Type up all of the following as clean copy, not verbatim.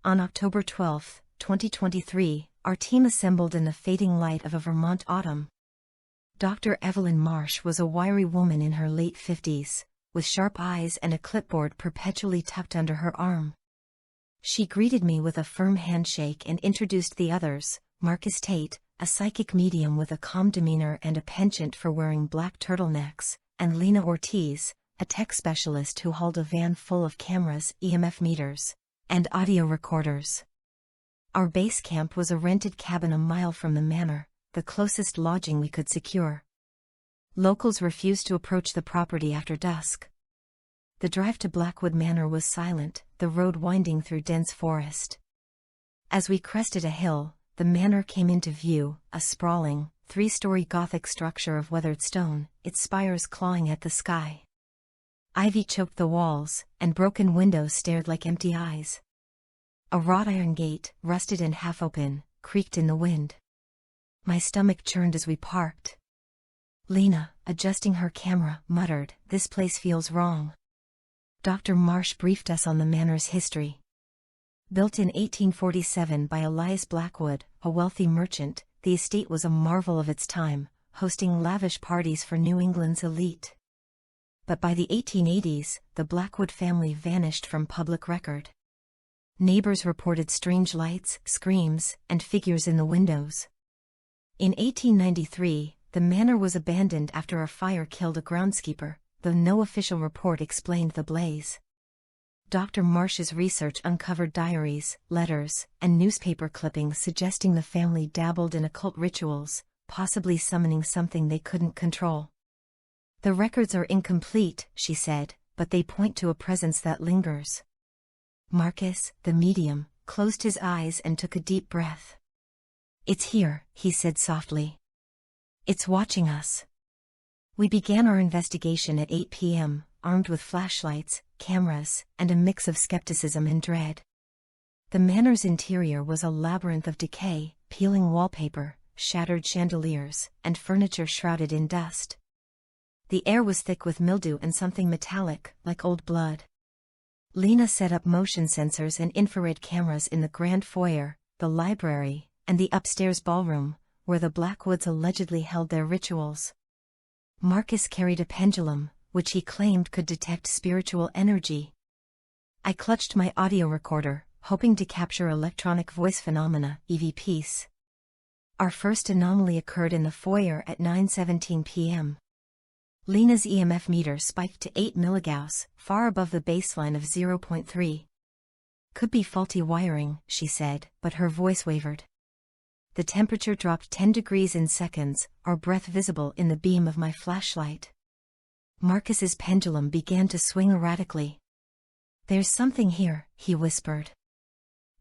On October 12, 2023, our team assembled in the fading light of a Vermont autumn. Dr. Evelyn Marsh was a wiry woman in her late 50s, with sharp eyes and a clipboard perpetually tucked under her arm. She greeted me with a firm handshake and introduced the others: Marcus Tate, a psychic medium with a calm demeanor and a penchant for wearing black turtlenecks, and Lena Ortiz, a tech specialist who hauled a van full of cameras, EMF meters, and audio recorders. Our base camp was a rented cabin a mile from the manor, the closest lodging we could secure. Locals refused to approach the property after dusk. The drive to Blackwood Manor was silent, the road winding through dense forest. As we crested a hill, the manor came into view, a sprawling, three-story Gothic structure of weathered stone, its spires clawing at the sky. Ivy choked the walls, and broken windows stared like empty eyes. A wrought iron gate, rusted and half-open, creaked in the wind. My stomach churned as we parked. Lena, adjusting her camera, muttered, "This place feels wrong." Dr. Marsh briefed us on the manor's history. Built in 1847 by Elias Blackwood, a wealthy merchant, the estate was a marvel of its time, hosting lavish parties for New England's elite. But by the 1880s, the Blackwood family vanished from public record. Neighbors reported strange lights, screams, and figures in the windows. In 1893, the manor was abandoned after a fire killed a groundskeeper, though no official report explained the blaze. Dr. Marsh's research uncovered diaries, letters, and newspaper clippings suggesting the family dabbled in occult rituals, possibly summoning something they couldn't control. "The records are incomplete," she said, "but they point to a presence that lingers." Marcus, the medium, closed his eyes and took a deep breath. "It's here," he said softly. "It's watching us." We began our investigation at 8 p.m., armed with flashlights, cameras, and a mix of skepticism and dread. The manor's interior was a labyrinth of decay, peeling wallpaper, shattered chandeliers, and furniture shrouded in dust. The air was thick with mildew and something metallic, like old blood. Lena set up motion sensors and infrared cameras in the grand foyer, the library, and the upstairs ballroom, where the Blackwoods allegedly held their rituals. Marcus carried a pendulum, which he claimed could detect spiritual energy. I clutched my audio recorder, hoping to capture electronic voice phenomena, EVPs. Our first anomaly occurred in the foyer at 9:17 p.m. Lena's EMF meter spiked to 8 milligauss, far above the baseline of 0.3. "Could be faulty wiring," she said, but her voice wavered. The temperature dropped 10 degrees in seconds, our breath visible in the beam of my flashlight. Marcus's pendulum began to swing erratically. "There's something here," he whispered.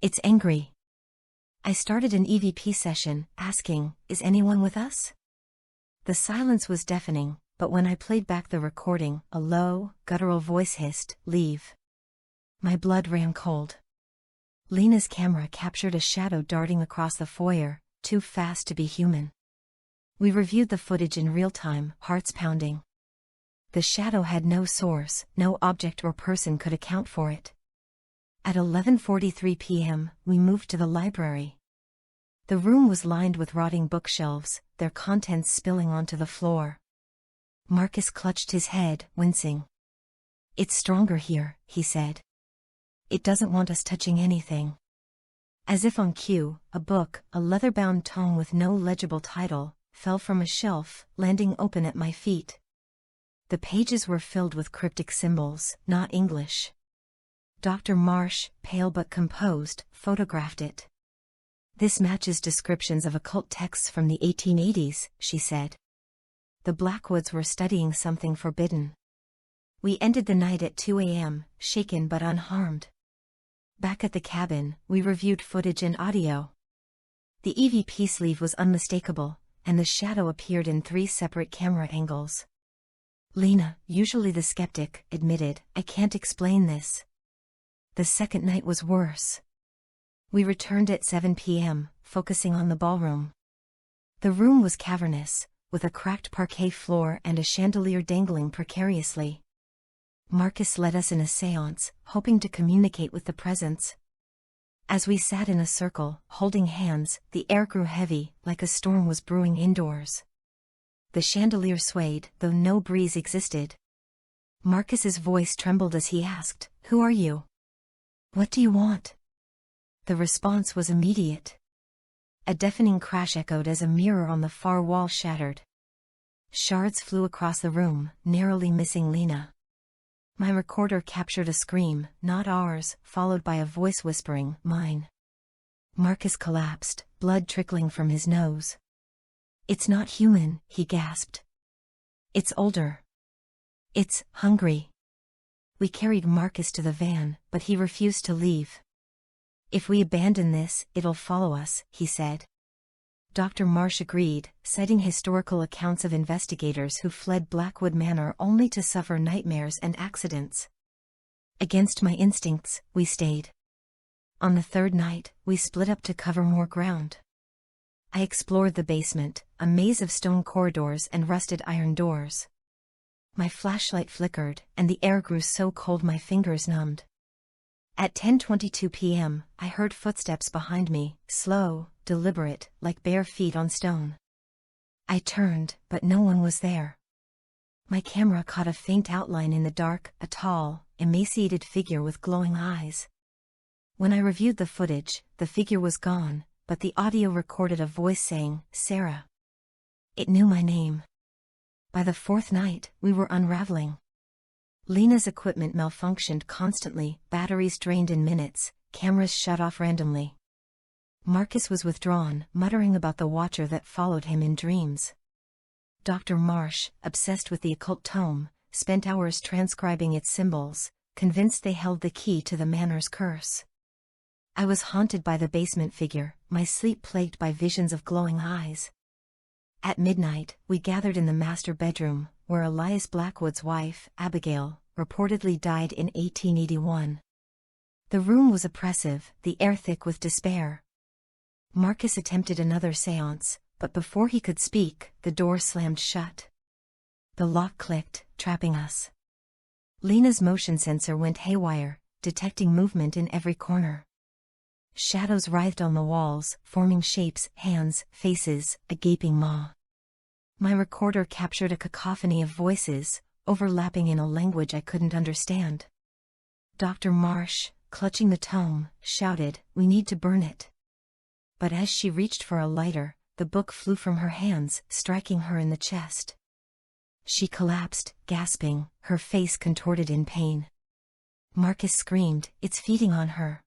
"It's angry." I started an EVP session, asking, "Is anyone with us?" The silence was deafening, but when I played back the recording, a low, guttural voice hissed, "Leave." My blood ran cold. Lena's camera captured a shadow darting across the foyer, too fast to be human. We reviewed the footage in real time, hearts pounding. The shadow had no source, no object or person could account for it. At 11:43 p.m., we moved to the library. The room was lined with rotting bookshelves, their contents spilling onto the floor. Marcus clutched his head, wincing. "It's stronger here," he said. "It doesn't want us touching anything." As if on cue, a book, a leather-bound tome with no legible title, fell from a shelf, landing open at my feet. The pages were filled with cryptic symbols, not English. Dr. Marsh, pale but composed, photographed it. "This matches descriptions of occult texts from the 1880s, she said. The Blackwoods were studying something forbidden. We ended the night at 2 a.m., shaken but unharmed. Back at the cabin, we reviewed footage and audio. The EVP sleeve was unmistakable, and the shadow appeared in 3 separate camera angles. Lena, usually the skeptic, admitted, "I can't explain this." The second night was worse. We returned at 7 p.m., focusing on the ballroom. The room was cavernous, with a cracked parquet floor and a chandelier dangling precariously. Marcus led us in a seance, hoping to communicate with the presence. As we sat in a circle, holding hands, the air grew heavy, like a storm was brewing indoors. The chandelier swayed, though no breeze existed. Marcus's voice trembled as he asked, "Who are you? What do you want?" The response was immediate. A deafening crash echoed as a mirror on the far wall shattered. Shards flew across the room, narrowly missing Lena. My recorder captured a scream, not ours, followed by a voice whispering, "Mine." Marcus collapsed, blood trickling from his nose. "It's not human," he gasped. "It's older. It's hungry." We carried Marcus to the van, but he refused to leave. "If we abandon this, it'll follow us," he said. Dr. Marsh agreed, citing historical accounts of investigators who fled Blackwood Manor only to suffer nightmares and accidents. Against my instincts, we stayed. On the third night, we split up to cover more ground. I explored the basement, a maze of stone corridors and rusted iron doors. My flashlight flickered, and the air grew so cold my fingers numbed. At 10:22 p.m., I heard footsteps behind me, slow, deliberate, like bare feet on stone. I turned, but no one was there. My camera caught a faint outline in the dark, a tall, emaciated figure with glowing eyes. When I reviewed the footage, the figure was gone, but the audio recorded a voice saying, "Sarah." It knew my name. By the fourth night, we were unraveling. Lena's equipment malfunctioned constantly, batteries drained in minutes, cameras shut off randomly. Marcus was withdrawn, muttering about the watcher that followed him in dreams. Dr. Marsh, obsessed with the occult tome, spent hours transcribing its symbols, convinced they held the key to the manor's curse. I was haunted by the basement figure, my sleep plagued by visions of glowing eyes. At midnight, we gathered in the master bedroom, where Elias Blackwood's wife, Abigail, reportedly died in 1881. The room was oppressive, the air thick with despair. Marcus attempted another seance, but before he could speak, the door slammed shut. The lock clicked, trapping us. Lena's motion sensor went haywire, detecting movement in every corner. Shadows writhed on the walls, forming shapes, hands, faces, a gaping maw. My recorder captured a cacophony of voices, overlapping in a language I couldn't understand. Dr. Marsh, clutching the tome, shouted, "We need to burn it." But as she reached for a lighter, the book flew from her hands, striking her in the chest. She collapsed, gasping, her face contorted in pain. Marcus screamed, "It's feeding on her."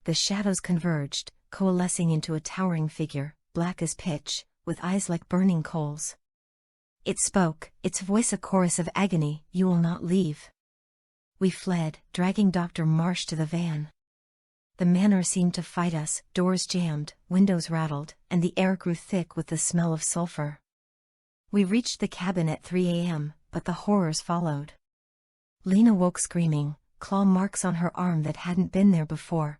The shadows converged, coalescing into a towering figure, black as pitch, with eyes like burning coals. It spoke, its voice a chorus of agony, "You will not leave." We fled, dragging Dr. Marsh to the van. The manor seemed to fight us, doors jammed, windows rattled, and the air grew thick with the smell of sulfur. We reached the cabin at 3 a.m., but the horrors followed. Lena woke screaming, claw marks on her arm that hadn't been there before.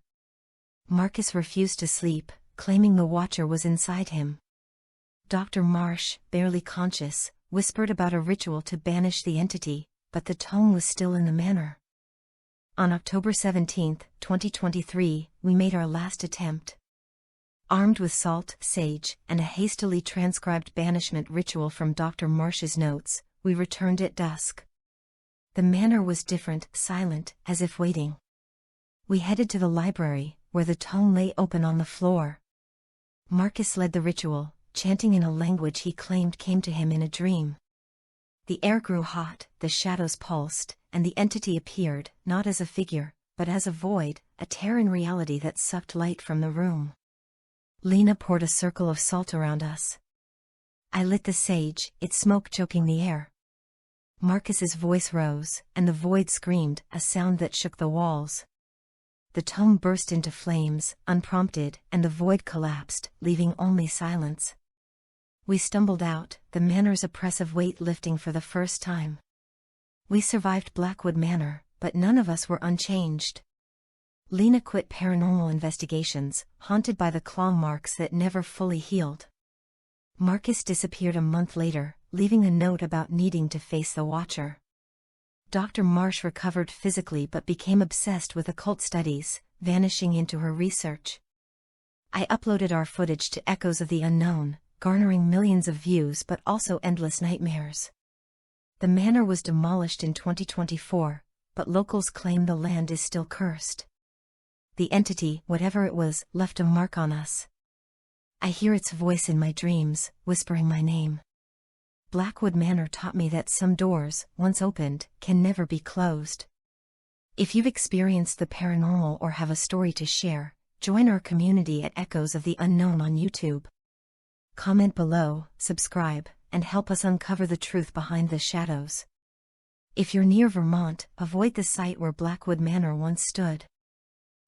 Marcus refused to sleep, claiming the watcher was inside him. Dr. Marsh, barely conscious, whispered about a ritual to banish the entity, but the tome was still in the manor. On October 17, 2023, we made our last attempt. Armed with salt, sage, and a hastily transcribed banishment ritual from Dr. Marsh's notes, we returned at dusk. The manor was different, silent, as if waiting. We headed to the library, where the tome lay open on the floor. Marcus led the ritual, chanting in a language he claimed came to him in a dream. The air grew hot, the shadows pulsed, and the entity appeared, not as a figure, but as a void, a tear in reality that sucked light from the room. Lena poured a circle of salt around us. I lit the sage, its smoke choking the air. Marcus's voice rose, and the void screamed, a sound that shook the walls. The tome burst into flames, unprompted, and the void collapsed, leaving only silence. We stumbled out, the manor's oppressive weight lifting for the first time. We survived Blackwood Manor, but none of us were unchanged. Lena quit paranormal investigations, haunted by the claw marks that never fully healed. Marcus disappeared a month later, leaving a note about needing to face the watcher. Dr. Marsh recovered physically but became obsessed with occult studies, vanishing into her research. I uploaded our footage to Echoes of the Unknown, garnering millions of views but also endless nightmares. The manor was demolished in 2024, but locals claim the land is still cursed. The entity, whatever it was, left a mark on us. I hear its voice in my dreams, whispering my name. Blackwood Manor taught me that some doors, once opened, can never be closed. If you've experienced the paranormal or have a story to share, join our community at Echoes of the Unknown on YouTube. Comment below, subscribe, and help us uncover the truth behind the shadows. If you're near Vermont, avoid the site where Blackwood Manor once stood.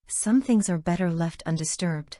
Some things are better left undisturbed.